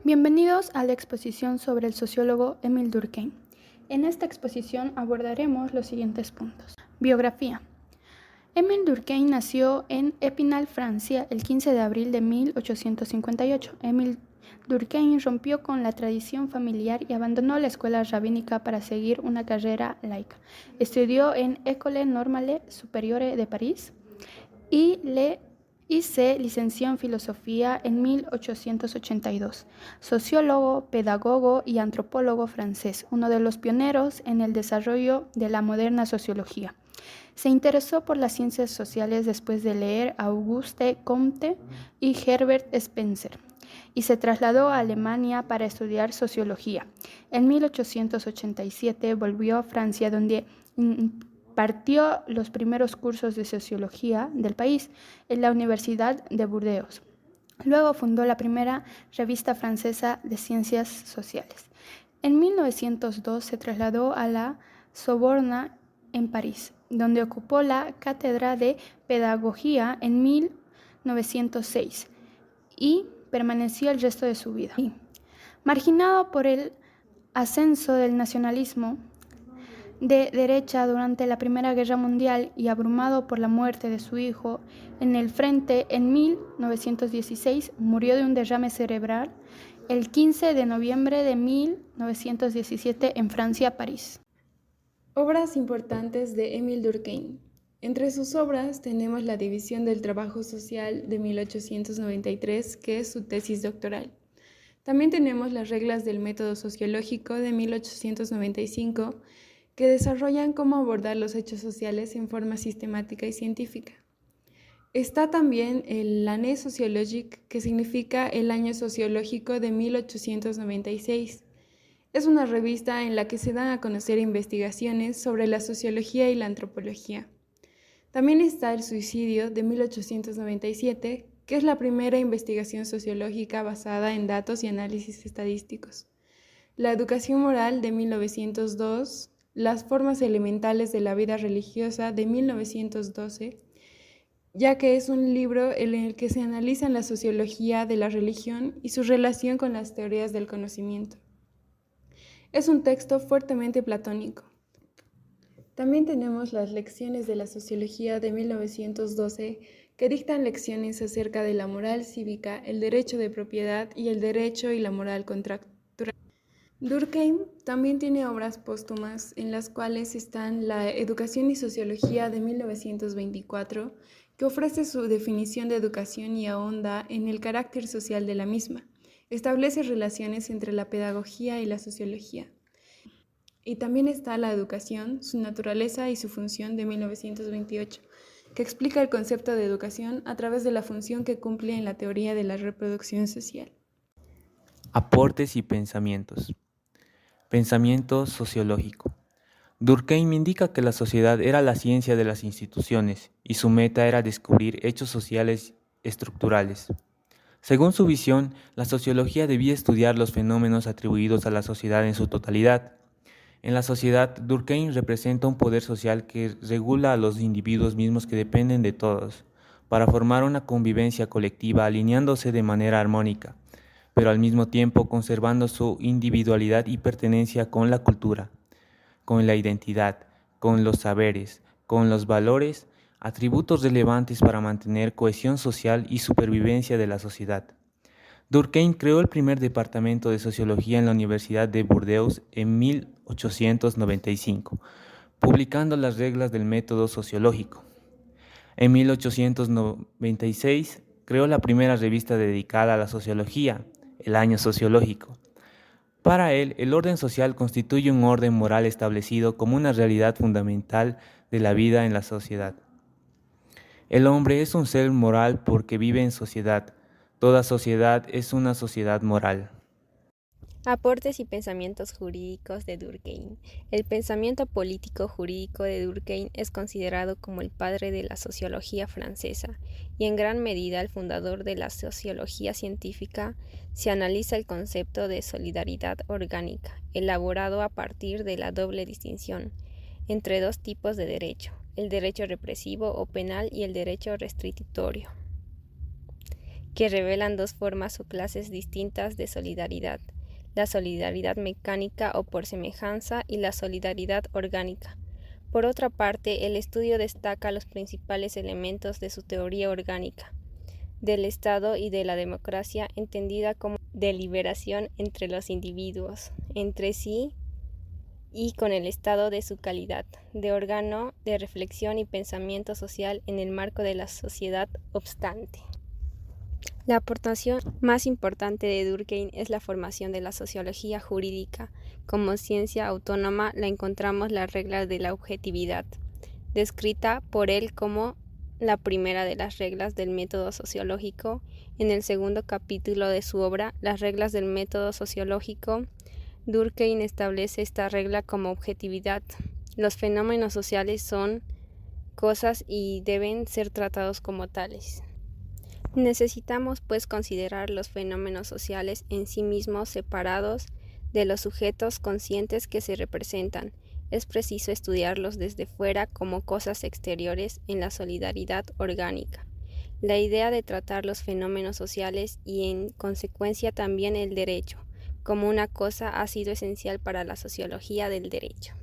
Bienvenidos a la exposición sobre el sociólogo Émile Durkheim. En esta exposición abordaremos los siguientes puntos. Biografía. Émile Durkheim nació en Épinal, Francia, el 15 de abril de 1858. Émile Durkheim rompió con la tradición familiar y abandonó la escuela rabínica para seguir una carrera laica. Estudió en École Normale Supérieure de París y se licenció en filosofía en 1882. Sociólogo, pedagogo y antropólogo francés, uno de los pioneros en el desarrollo de la moderna sociología. Se interesó por las ciencias sociales después de leer a Auguste Comte y Herbert Spencer, y se trasladó a Alemania para estudiar sociología. En 1887 volvió a Francia, donde partió los primeros cursos de sociología del país en la Universidad de Burdeos. Luego fundó la primera revista francesa de ciencias sociales. En 1902 se trasladó a la Sorbona en París, donde ocupó la cátedra de pedagogía en 1906 y permaneció el resto de su vida. Marginado por el ascenso del nacionalismo de derecha durante la Primera Guerra Mundial y abrumado por la muerte de su hijo en el frente en 1916, murió de un derrame cerebral el 15 de noviembre de 1917 en Francia, París. Obras importantes de Émile Durkheim. Entre sus obras tenemos La división del trabajo social de 1893, que es su tesis doctoral. También tenemos Las reglas del método sociológico de 1895, que desarrollan cómo abordar los hechos sociales en forma sistemática y científica. Está también el L'année sociologique, que significa el año sociológico de 1896. Es una revista en la que se dan a conocer investigaciones sobre la sociología y la antropología. También está El suicidio de 1897, que es la primera investigación sociológica basada en datos y análisis estadísticos. La educación moral de 1902, Las formas elementales de la vida religiosa de 1912, ya que es un libro en el que se analizan la sociología de la religión y su relación con las teorías del conocimiento. Es un texto fuertemente platónico. También tenemos Las lecciones de la sociología de 1912, que dictan lecciones acerca de la moral cívica, el derecho de propiedad y el derecho y la moral contractual. Durkheim también tiene obras póstumas en las cuales están La educación y sociología de 1924, que ofrece su definición de educación y ahonda en el carácter social de la misma. Establece relaciones entre la pedagogía y la sociología. Y también está La educación, su naturaleza y su función de 1928, que explica el concepto de educación a través de la función que cumple en la teoría de la reproducción social. Aportes y pensamientos. Pensamiento sociológico. Durkheim indica que la sociedad era la ciencia de las instituciones y su meta era descubrir hechos sociales estructurales. Según su visión, la sociología debía estudiar los fenómenos atribuidos a la sociedad en su totalidad. En la sociedad, Durkheim representa un poder social que regula a los individuos mismos que dependen de todos, para formar una convivencia colectiva alineándose de manera armónica, pero al mismo tiempo conservando su individualidad y pertenencia con la cultura, con la identidad, con los saberes, con los valores, atributos relevantes para mantener cohesión social y supervivencia de la sociedad. Durkheim creó el primer departamento de sociología en la Universidad de Burdeos en 1895, publicando las reglas del método sociológico. En 1896 creó la primera revista dedicada a la sociología, el Año Sociológico. Para él, el orden social constituye un orden moral establecido como una realidad fundamental de la vida en la sociedad. El hombre es un ser moral porque vive en sociedad. Toda sociedad es una sociedad moral. Aportes y pensamientos jurídicos de Durkheim. El pensamiento político jurídico de Durkheim es considerado como el padre de la sociología francesa y en gran medida el fundador de la sociología científica. Se analiza el concepto de solidaridad orgánica, elaborado a partir de la doble distinción entre dos tipos de derecho, el derecho represivo o penal y el derecho restitutorio, que revelan dos formas o clases distintas de solidaridad: la solidaridad mecánica o por semejanza y la solidaridad orgánica. Por otra parte, el estudio destaca los principales elementos de su teoría orgánica, del Estado y de la democracia, entendida como deliberación entre los individuos, entre sí y con el Estado de su calidad, de órgano de reflexión y pensamiento social en el marco de la sociedad obstante. La aportación más importante de Durkheim es la formación de la sociología jurídica. Como ciencia autónoma la encontramos la regla de la objetividad, descrita por él como la primera de las reglas del método sociológico. En el segundo capítulo de su obra, Las reglas del método sociológico, Durkheim establece esta regla como objetividad. Los fenómenos sociales son cosas y deben ser tratados como tales. Necesitamos, pues, considerar los fenómenos sociales en sí mismos separados de los sujetos conscientes que se representan. Es preciso estudiarlos desde fuera como cosas exteriores en la solidaridad orgánica. La idea de tratar los fenómenos sociales y, en consecuencia, también el derecho, como una cosa ha sido esencial para la sociología del derecho.